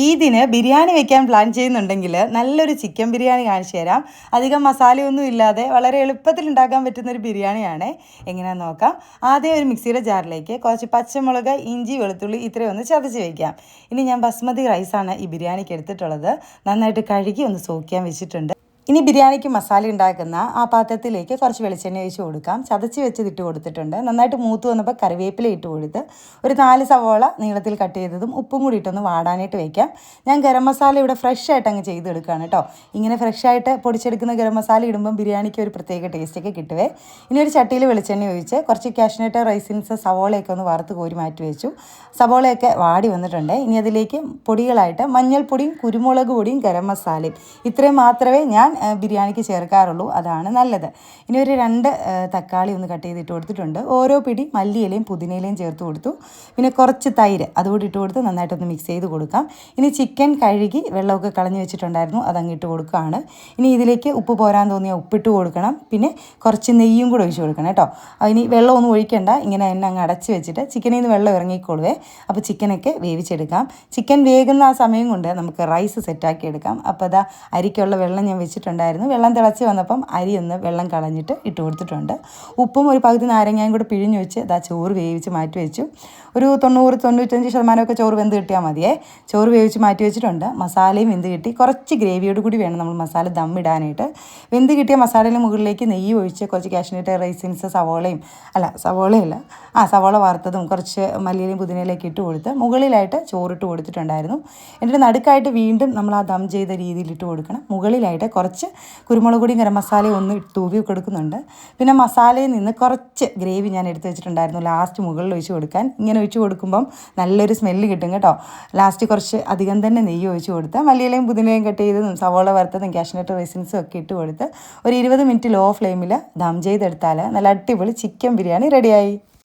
ഈദിന് ബിരിയാണി വെക്കാൻ പ്ലാൻ ചെയ്യുന്നുണ്ടെങ്കിൽ നല്ലൊരു ചിക്കൻ ബിരിയാണി കാണിച്ചു തരാം. അധികം മസാലയൊന്നും ഇല്ലാതെ വളരെ എളുപ്പത്തിൽ ഉണ്ടാക്കാൻ പറ്റുന്നൊരു ബിരിയാണിയാണ്. എങ്ങനെയാണെന്ന് നോക്കാം. ആദ്യം ഒരു മിക്സിയുടെ ജാറിലേക്ക് കുറച്ച് പച്ചമുളക്, ഇഞ്ചി, വെളുത്തുള്ളി ഇത്രയും ഒന്ന് ചതച്ച് വയ്ക്കാം. ഇനി ഞാൻ ബസ്മതി റൈസാണ് ഈ ബിരിയാണിക്ക് എടുത്തിട്ടുള്ളത്. നന്നായിട്ട് കഴുകി ഒന്ന് സോക്കാൻ വെച്ചിട്ടുണ്ട്. ഇനി ബിരിയാണിക്ക് മസാല ഉണ്ടാക്കുന്ന ആ പാത്രത്തിലേക്ക് കുറച്ച് വെളിച്ചെണ്ണ ഒഴിച്ച് കൊടുക്കാം. ചതച്ച് വെച്ചത് ഇട്ട് കൊടുത്തിട്ടുണ്ട്. നന്നായിട്ട് മൂത്ത് വന്നപ്പോൾ കറിവേപ്പില ഇട്ട് കൊടുത്ത് ഒരു 4 സവോള നീളത്തിൽ കട്ട് ചെയ്തതും ഉപ്പും കൂടി ഇട്ടൊന്ന് വാടാനായിട്ട് വയ്ക്കാം. ഞാൻ ഗരം മസാല ഇവിടെ ഫ്രഷ് ആയിട്ട് അങ്ങ് ചെയ്തെടുക്കുകയാണ് കേട്ടോ. ഇങ്ങനെ ഫ്രഷ് ആയിട്ട് പൊടിച്ചെടുക്കുന്ന ഗരം മസാല ഇടുമ്പം ബിരിയാണിക്ക് ഒരു പ്രത്യേക ടേസ്റ്റൊക്കെ കിട്ടുവേ. ഇനി ഒരു ചട്ടിയിൽ വെളിച്ചെണ്ണ ഒഴിച്ച് കുറച്ച് കാഷ്നട്ട്, റൈസിൻസ്, സവോളയൊക്കെ ഒന്ന് വറുത്ത് കോരി മാറ്റി വെച്ചു. സവോളയൊക്കെ വാടി വന്നിട്ടുണ്ട്. ഇനി അതിലേക്ക് പൊടികളായിട്ട് മഞ്ഞൾപ്പൊടിയും കുരുമുളക് പൊടിയും ഗരം മസാലയും ഇത്രയും മാത്രമേ ഞാൻ ബിരിയാണിക്ക് ചേർക്കാറുള്ളൂ. അതാണ് നല്ലത്. ഇനി ഒരു 2 തക്കാളി ഒന്ന് കട്ട് ചെയ്തിട്ട് കൊടുത്തിട്ടുണ്ട്. ഓരോ പിടി മല്ലിയിലയും പുതിനയിലയും ചേർത്ത് കൊടുത്തു. പിന്നെ കുറച്ച് തൈര് അതുകൂടി ഇട്ട് കൊടുത്ത് നന്നായിട്ടൊന്ന് മിക്സ് ചെയ്ത് കൊടുക്കാം. ഇനി ചിക്കൻ കഴുകി വെള്ളമൊക്കെ കളഞ്ഞ് വെച്ചിട്ടുണ്ടായിരുന്നു, അതങ്ങ് ഇട്ട് കൊടുക്കുകയാണ്. ഇനി ഇതിലേക്ക് ഉപ്പ് പോരാൻ തോന്നിയാൽ ഉപ്പിട്ട് കൊടുക്കണം. പിന്നെ കുറച്ച് നെയ്യും കൂടെ ഒഴിച്ച് കൊടുക്കണം കേട്ടോ. ഇനി വെള്ളമൊന്നും ഒഴിക്കേണ്ട, ഇങ്ങനെ തന്നെ അങ്ങ് അടച്ച് വെച്ചിട്ട് ചിക്കനിൽ നിന്ന് വെള്ളം ഇറങ്ങിക്കോളുവേ. അപ്പോൾ ചിക്കനൊക്കെ വേവിച്ചെടുക്കാം. ചിക്കൻ വേകുന്ന ആ സമയം കൊണ്ട് നമുക്ക് റൈസ് സെറ്റാക്കി എടുക്കാം. അപ്പോൾ അതാ അരിക്കുള്ള വെള്ളം ഞാൻ വെച്ചിട്ടുണ്ടായിരുന്നു. വെള്ളം തിളച്ച് വന്നപ്പം അരി ഒന്ന് വെള്ളം കളഞ്ഞിട്ട് ഇട്ട് കൊടുത്തിട്ടുണ്ട്. ഉപ്പും ഒരു പകുതി നാരങ്ങയും കൂടെ പിഴിഞ്ഞ് വെച്ച് ഇതാ ചോറ് വേവിച്ച് മാറ്റി വെച്ചു. ഒരു 90-95% ചോറ് വെന്ത് കിട്ടിയാൽ മതിയേ. ചോറ് വേവിച്ച് മാറ്റി വെച്ചിട്ടുണ്ട്. മസാലയും വെന്ത് കിട്ടി. കുറച്ച് ഗ്രേവിയോട് കൂടി വേണം നമ്മൾ മസാല ദം ഇടാനായിട്ട്. വെന്ത് കിട്ടിയ മസാലയുടെ മുകളിലേക്ക് നെയ്യ് ഒഴിച്ച് കുറച്ച് കാഷ്നട്ട്, റൈസിൻസ്, സവോള വറുത്തതും കുറച്ച് മല്ലിയിലയും പുതിനയിലേക്ക് ഇട്ട് കൊടുത്ത് മുകളിലായിട്ട് ചോറിട്ട് കൊടുത്തിട്ടുണ്ടായിരുന്നു. എന്നിട്ട് നടുക്കായിട്ട് വീണ്ടും നമ്മൾ ആ ദം ചെയ്ത രീതിയിൽ ഇട്ട് കൊടുക്കണം. മുകളിലായിട്ട് കുറച്ച് കുരുമുളക് പൊടിയും ഗരം മസാലയും ഒന്ന് തൂവി കൊടുക്കുന്നുണ്ട്. പിന്നെ മസാലയിൽ നിന്ന് കുറച്ച് ഗ്രേവി ഞാൻ എടുത്ത് വെച്ചിട്ടുണ്ടായിരുന്നു ലാസ്റ്റ് മുകളിൽ ഒഴിച്ച് കൊടുക്കാൻ. ഇങ്ങനെ ഒഴിച്ച് കൊടുക്കുമ്പം നല്ലൊരു സ്മെല്ല് കിട്ടും കേട്ടോ. ലാസ്റ്റ് കുറച്ച് അധികം തന്നെ നെയ്യ് ഒഴിച്ച് കൊടുത്ത് മല്ലിയിലയും പുതിനയിലയും കട്ട് ചെയ്തതും സവോള വറുത്തതും കാഷ്നട്ട്, റൈസിൻസും ഒക്കെ ഇട്ട് കൊടുത്ത് ഒരു 20 മിനിറ്റ് ലോ ഫ്ലെയിമിൽ ദം ചെയ്തെടുത്താൽ നല്ല അടിപൊളി ചിക്കൻ ബിരിയാണി റെഡിയായി.